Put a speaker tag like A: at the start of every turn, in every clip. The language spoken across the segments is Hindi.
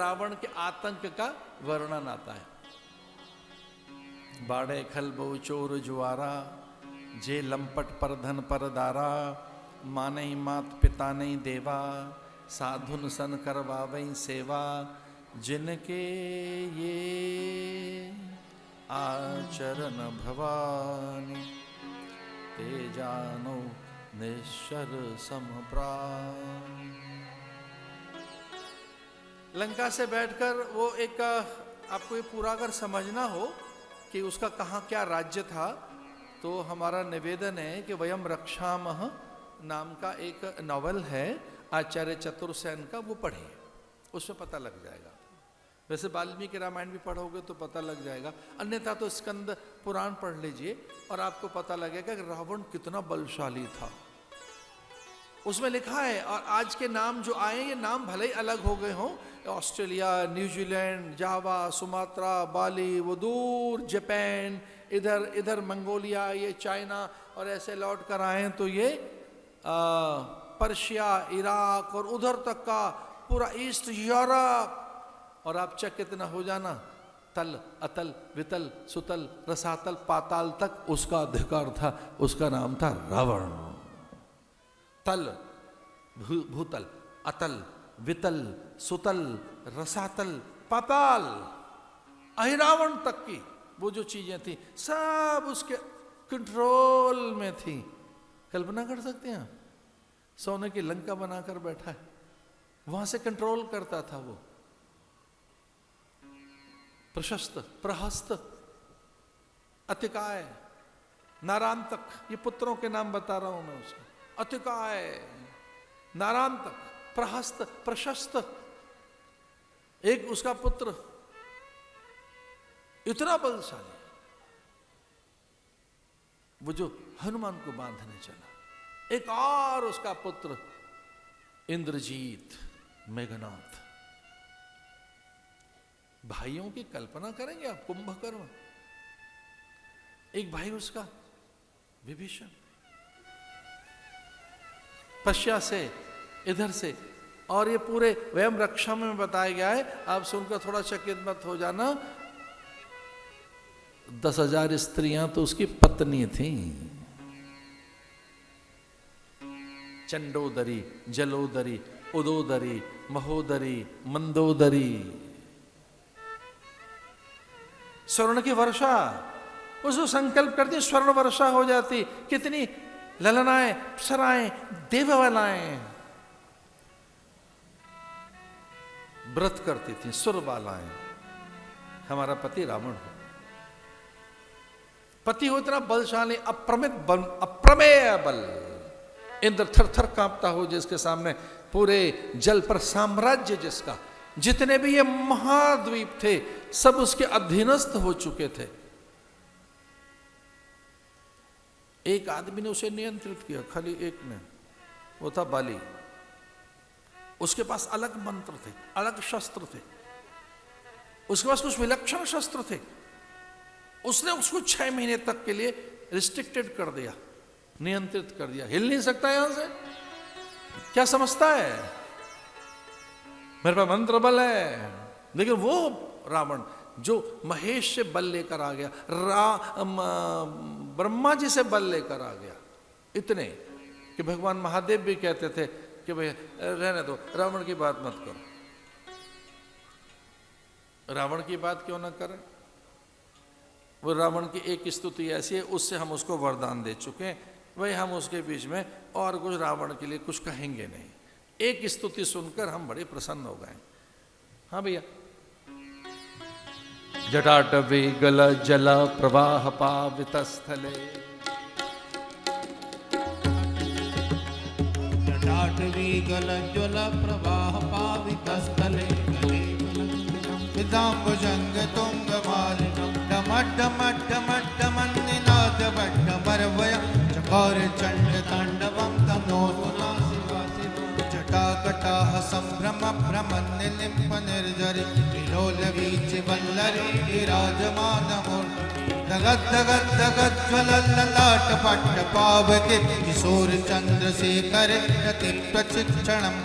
A: रावण के आतंक का वर्णन आता है। बाड़े खल बहु चोर जुआरा, जे लंपट पर धन पर दारा, माने मात पिता नहीं देवा, साधुन सन करवावई सेवा, जिनके ये आचरण भवानी, ते जानो निश्चर समप्राण। लंका से बैठकर वो एक, आपको ये पूरा अगर समझना हो कि उसका कहाँ क्या राज्य था, तो हमारा निवेदन है कि वयम रक्षामः नाम का एक नॉवल है आचार्य चतुर्सेन का, वो पढ़िए, उसमें पता लग जाएगा। वैसे वाल्मीकि रामायण भी पढ़ोगे तो पता लग जाएगा, अन्यथा तो स्कंद पुराण पढ़ लीजिए और आपको पता लगेगा कि रावण कितना बलशाली था। उसमें लिखा है, और आज के नाम जो आए ये नाम भले ही अलग हो गए हों, ऑस्ट्रेलिया, न्यूजीलैंड, जावा, सुमात्रा, बाली, वो दूर जापान, इधर मंगोलिया, ये चाइना, और ऐसे लौट कर आए तो ये पर्शिया, इराक और उधर तक का पूरा ईस्ट यूरोप। और आप चकित न हो जाना, तल, अतल, वितल, सुतल, रसातल, पाताल तक उसका अधिकार था। उसका नाम था रावण। तल, भूतल, अतल, वितल, सुतल, रसातल, पाताल, अहिरावण तक की वो जो चीजें थी सब उसके कंट्रोल में थी। कल्पना कर सकते हैं, सोने की लंका बनाकर बैठा है, वहां से कंट्रोल करता था वो। प्रशस्त, प्रहस्त, अतिकाय, नारांतक, ये पुत्रों के नाम बता रहा हूं मैं उसको। अतिकाय, नारांतक, प्रहस्त, प्रशस्त, एक उसका पुत्र इतना बलशाली, वो जो हनुमान को बांधने चला। एक और उसका पुत्र इंद्रजीत, मेघनाथ। भाइयों की कल्पना करेंगे आप, कुंभकर्ण। एक भाई उसका विभीषण, पश्चिम से, इधर से, और ये पूरे वयम रक्षा में बताया गया है। आप सुनकर थोड़ा चकित मत हो जाना, 10,000 स्त्रियां तो उसकी पत्नी थी। चंडोदरी, जलोदरी, उदोदरी, महोदरी, मंदोदरी, स्वर्ण की वर्षा। उसको संकल्प करती स्वर्ण वर्षा हो जाती। कितनी ललनाएं, अप्सराएं, देवबालाएं व्रत करती थी, सुरबालाएं। हमारा पति रावण हो, पति हो इतना बलशाली, अप्रमेय बल। इंद्र थर थर कांपता हो जिसके सामने, पूरे जल पर साम्राज्य जिसका, जितने भी ये महाद्वीप थे सब उसके अधीनस्थ हो चुके थे। एक आदमी ने उसे नियंत्रित किया, खाली एक ने, वो था बाली। उसके पास अलग मंत्र थे, अलग शस्त्र थे, उसके पास कुछ विलक्षण शस्त्र थे। उसने उसको 6 महीने तक के लिए रिस्ट्रिक्टेड कर दिया, नियंत्रित कर दिया। हिल नहीं सकता यहां से। क्या समझता है मेरे पास मंत्र बल है? लेकिन वो रावण जो महेश से बल लेकर आ गया, ब्रह्मा जी से बल लेकर आ गया, इतने कि भगवान महादेव भी कहते थे कि भाई रहने दो, रावण की बात मत करो। रावण की बात क्यों ना करें? वो रावण की एक स्तुति ऐसी है, उससे हम उसको वरदान दे चुके हैं, वही हम उसके बीच में और कुछ रावण के लिए कुछ कहेंगे नहीं। एक स्तुति सुनकर हम बड़े प्रसन्न हो गए। हाँ भैया। जटाटवी गल जल प्रवाह पावित स्थले,
B: जटाटवी गल जल प्रवाह पावित स्थले, विदाम्बुजंग तुंग मालिनम डमड्डमड्डमड्डमन्निनाद वड्डमर्वयं चकार चंड तांडवं तनोतुना शिवा शिवा। जटाकटाह संभ्रम भ्रमन्नि लिम्प निर्जरि, विलोल वीच वल्लरी विराजमानमूर्ति। दगद दगद दगद ज्वलल्ललाट पट्ट पावके, किशोर चंद्रशेखर रति प्रशिक्षणं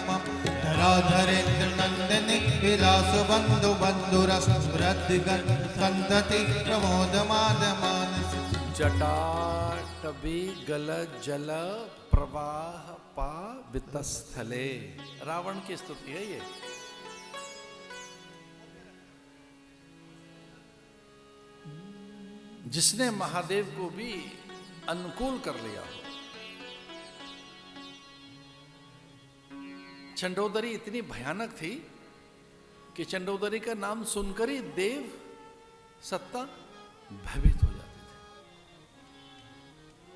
B: धराधरेन्द्र नंदिनी विलास बंधु बंधुरस वृद्धिगण संतति प्रमोद माद मानस
A: जटाटवी गल जल प्रवाह पावितस्थले। रावण की स्तुति है ये। जिसने महादेव को भी अनुकूल कर लिया हो। चंडोदरी इतनी भयानक थी कि चंडोदरी का नाम सुनकर ही देव सत्ता भयभीत हो जाते थे,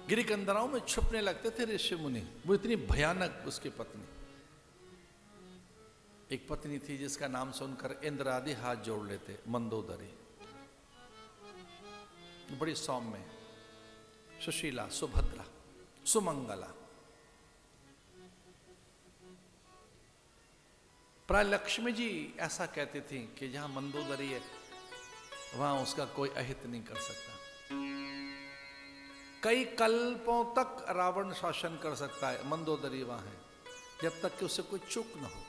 A: गिरिकंदराओं में छुपने लगते थे ऋषि मुनि। वो इतनी भयानक उसकी पत्नी। एक पत्नी थी जिसका नाम सुनकर इंद्र आदि हाथ जोड़ लेते, मंदोदरी। बड़ी सौम्य, सुशीला, सुभद्रा, सुमंगला। प्राय लक्ष्मी जी ऐसा कहती थी कि जहां मंदोदरी है वहां उसका कोई अहित नहीं कर सकता। कई कल्पों तक रावण शासन कर सकता है, मंदोदरी वहां है, जब तक कि उससे कोई चूक न हो।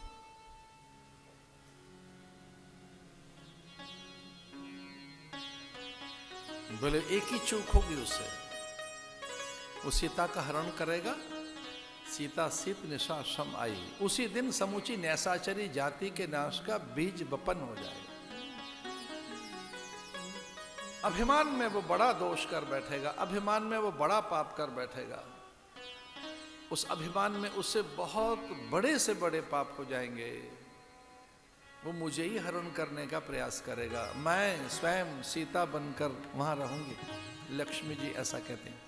A: बोले एक ही चूक होगी उससे, वो सीता का हरण करेगा। सीता सीत निशा शम आई, उसी दिन समूची नैसाचरी जाति के नाश का बीज बपन हो जाएगा। अभिमान में वो बड़ा दोष कर बैठेगा, अभिमान में वो बड़ा पाप कर बैठेगा। उस अभिमान में उससे बहुत बड़े से बड़े पाप हो जाएंगे। वो मुझे ही हरण करने का प्रयास करेगा, मैं स्वयं सीता बनकर वहां रहूंगी। लक्ष्मी जी ऐसा कहते हैं।